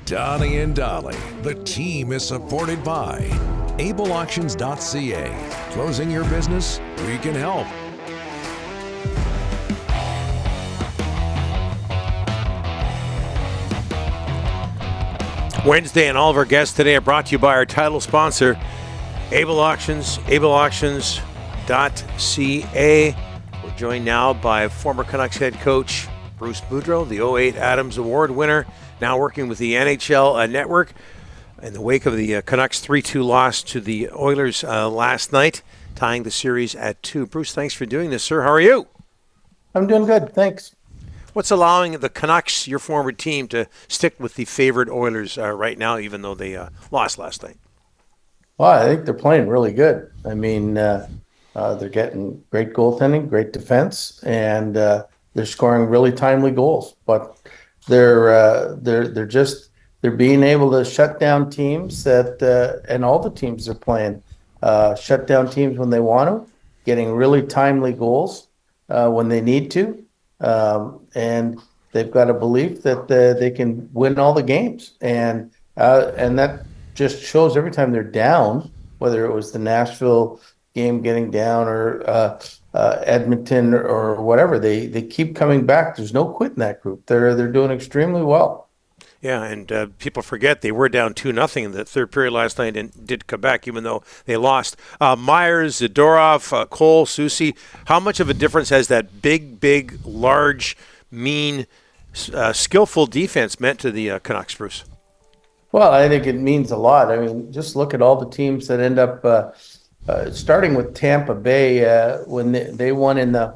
Donnie and Dolly. The team is supported by ableauctions.ca. Closing your business? We can help. Wednesday, and all of our guests today are brought to you by our title sponsor, Able Auctions, ableauctions.ca. We're joined now by former Canucks head coach Bruce Boudreau, the '08 Adams Award winner, now working with the NHL Network in the wake of the Canucks 3-2 loss to the Oilers last night, tying the series at 2. Bruce, thanks for doing this, sir. How are you? I'm doing good, thanks. What's allowing the Canucks, your former team, to stick with the favored Oilers right now, even though they lost last night? Well, I think they're playing really good. I mean, they're getting great goaltending, great defense, and they're scoring really timely goals. But they're being able to shut down teams and all the teams they're playing, shut down teams when they want to, getting really timely goals when they need to. And they've got a belief that they can win all the games, and that just shows every time they're down, whether it was the Nashville game getting down or Edmonton or whatever. They keep coming back. There's no quit in that group. They're doing extremely well. Yeah, and people forget they were down 2-0 in the third period last night and did come back, even though they lost. Myers, Zadorov, Cole, Soucy, how much of a difference has that big, large, mean, skillful defense meant to the Canucks, Bruce? Well, I think it means a lot. I mean, just look at all the teams that end up starting with Tampa Bay when they won in the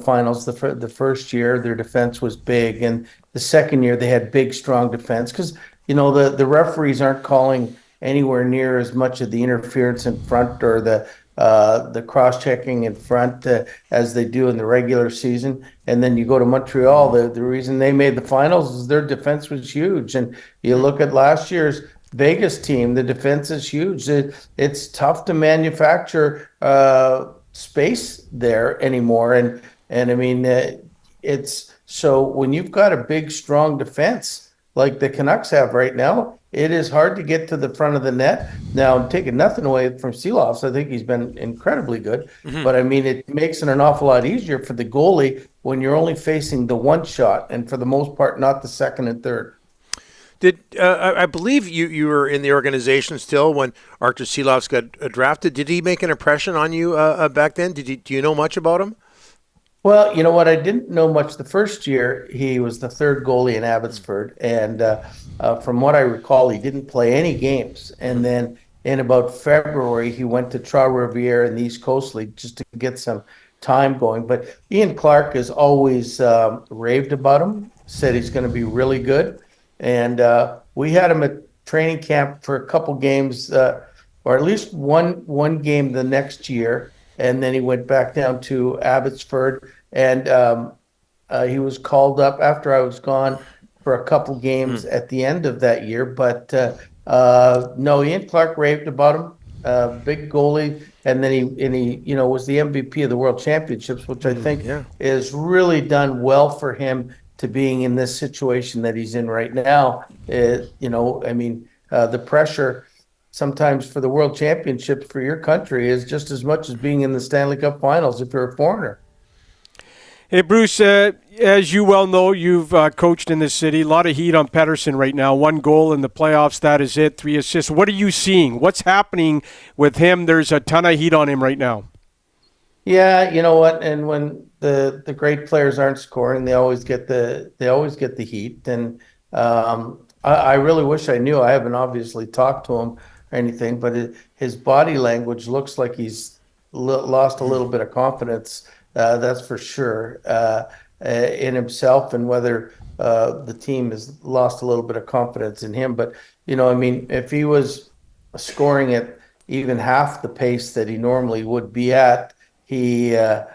finals. The first year, their defense was big, and the second year they had big, strong defense because the referees aren't calling anywhere near as much of the interference in front or the cross-checking in front as they do in the regular season. And then you go to Montreal. The reason they made the finals is their defense was huge. And you look at last year's Vegas team, the defense is huge. It's tough to manufacture space there anymore. And I mean, it's so when you've got a big, strong defense like the Canucks have right now, it is hard to get to the front of the net. Now, I'm taking nothing away from Silovs. I think he's been incredibly good. Mm-hmm. But, I mean, it makes it an awful lot easier for the goalie when you're only facing the one shot and, for the most part, not the second and third. I believe you were in the organization still when Arturs Silovs got drafted. Did he make an impression on you back then? Do you know much about him? Well, you know what? I didn't know much. The first year, he was the third goalie in Abbotsford. And from what I recall, he didn't play any games. And then in about February, he went to Trois-Rivières in the East Coast League just to get some time going. But Ian Clark has always raved about him, said he's going to be really good. And we had him at training camp for a couple games, or at least one game the next year. And then he went back down to Abbotsford, and he was called up after I was gone for a couple games at the end of that year. But no, Ian Clark raved about him, big goalie, and then he was the MVP of the World Championships, which I think is really done well for him to being in this situation that he's in right now. The pressure sometimes for the World Championships for your country is just as much as being in the Stanley Cup Finals if you're a foreigner. Hey, Bruce, as you well know, you've coached in this city. A lot of heat on Pettersson right now. 1 goal in the playoffs, that is it. 3 assists. What are you seeing? What's happening with him? There's a ton of heat on him right now. Yeah, you know what? And when the great players aren't scoring, they always get the heat. And I really wish I knew. I haven't obviously talked to him or anything, but his body language looks like he's lost a little bit of confidence. That's for sure in himself, and whether the team has lost a little bit of confidence in him. But if he was scoring at even half the pace that he normally would be at, the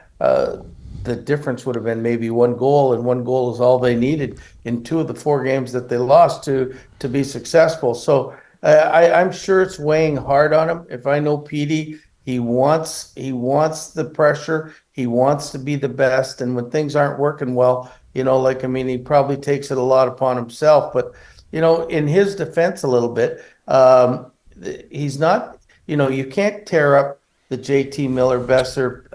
difference would have been maybe 1 goal, and 1 goal is all they needed in 2 of the 4 games that they lost to be successful. So I'm sure it's weighing hard on him. If I know Petey, he wants the pressure. He wants to be the best. And when things aren't working well, he probably takes it a lot upon himself. But, in his defense a little bit, he's not, you can't tear up the JT Miller, Besser,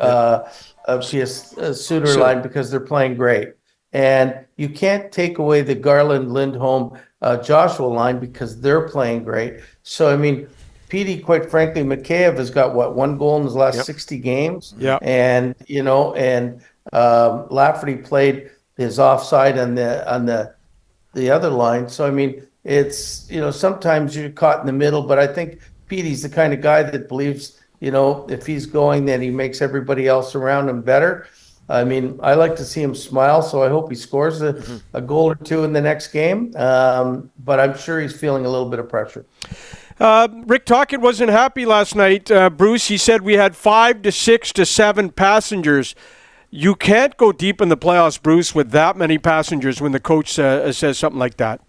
Suter line because they're playing great. And you can't take away the Garland, Lindholm, Joshua line because they're playing great. So, I mean, Petey, quite frankly, Mikheyev has got, one goal in his last 60 games? Yeah. And, Lafferty played his offside on the other line. So, I mean, it's, sometimes you're caught in the middle, but I think Petey's the kind of guy that believes, if he's going, then he makes everybody else around him better. I mean, I like to see him smile, so I hope he scores a goal or two in the next game. But I'm sure he's feeling a little bit of pressure. Rick Tocchet wasn't happy last night, Bruce. He said we had 5 to 6 to 7 passengers. You can't go deep in the playoffs, Bruce, with that many passengers when the coach says something like that.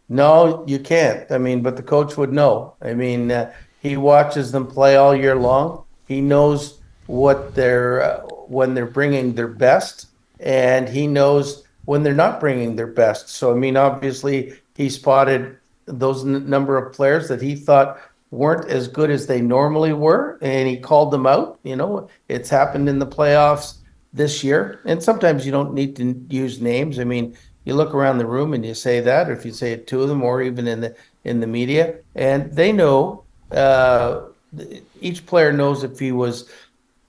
No, you can't. I mean, but the coach would know. I mean, he watches them play all year long. He knows what when they're bringing their best, and he knows when they're not bringing their best. So, I mean, obviously, he spotted those number of players that he thought weren't as good as they normally were, and he called them out. It's happened in the playoffs this year, and sometimes you don't need to use names. I mean, you look around the room and you say that, or if you say it to them, or even in the media, and they know. Each player knows if he was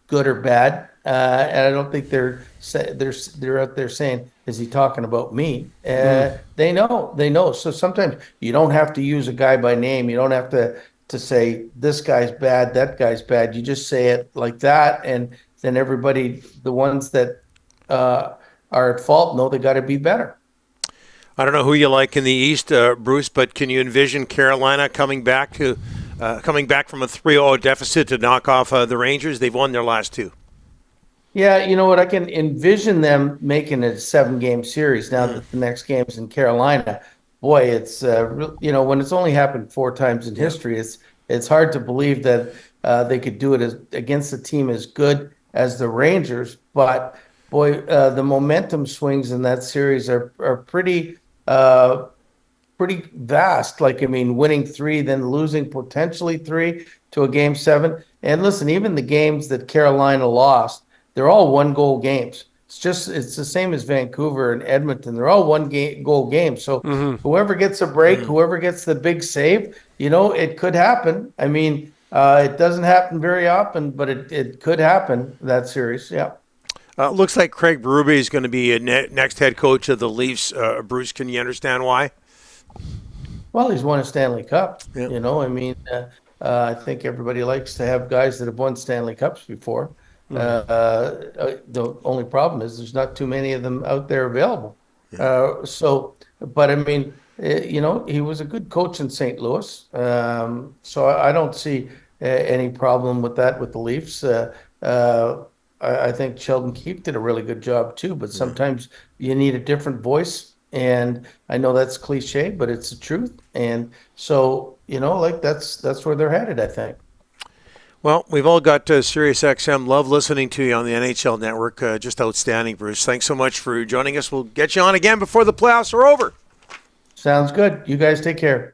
good or bad, and I don't think they're out there saying, "Is he talking about me?" They know. So sometimes you don't have to use a guy by name. You don't have to say this guy's bad, that guy's bad. You just say it like that, and then everybody, the ones that are at fault, know they got to be better. I don't know who you like in the East, Bruce, but can you envision Carolina coming back from a 3-0 deficit to knock off the Rangers? They've won their last 2. Yeah, you know what? I can envision them making it a 7-game series now that the next game's in Carolina. Boy, it's when it's only happened 4 times in history, it's hard to believe that they could do it against a team as good as the Rangers. But boy, the momentum swings in that series are pretty vast. Like, I mean, winning 3, then losing potentially 3 to a game 7. And listen, even the games that Carolina lost, they're all 1-goal games. It's the same as Vancouver and Edmonton. They're all 1-goal games. So whoever gets a break, whoever gets the big save, it could happen. I mean, it doesn't happen very often, but it could happen, that series. Yeah. Looks like Craig Berube is going to be a next head coach of the Leafs. Bruce, can you understand why? Well, he's won a Stanley Cup. Yeah. I mean, I think everybody likes to have guys that have won Stanley Cups before. The only problem is there's not too many of them out there available. But I mean, he was a good coach in St. Louis. So I don't see any problem with that with the Leafs. I think Sheldon Keefe did a really good job too, but sometimes you need a different voice. And I know that's cliche, but it's the truth. And so, that's where they're headed, I think. Well, we've all got Sirius XM. Love listening to you on the NHL Network. Just outstanding, Bruce. Thanks so much for joining us. We'll get you on again before the playoffs are over. Sounds good. You guys take care.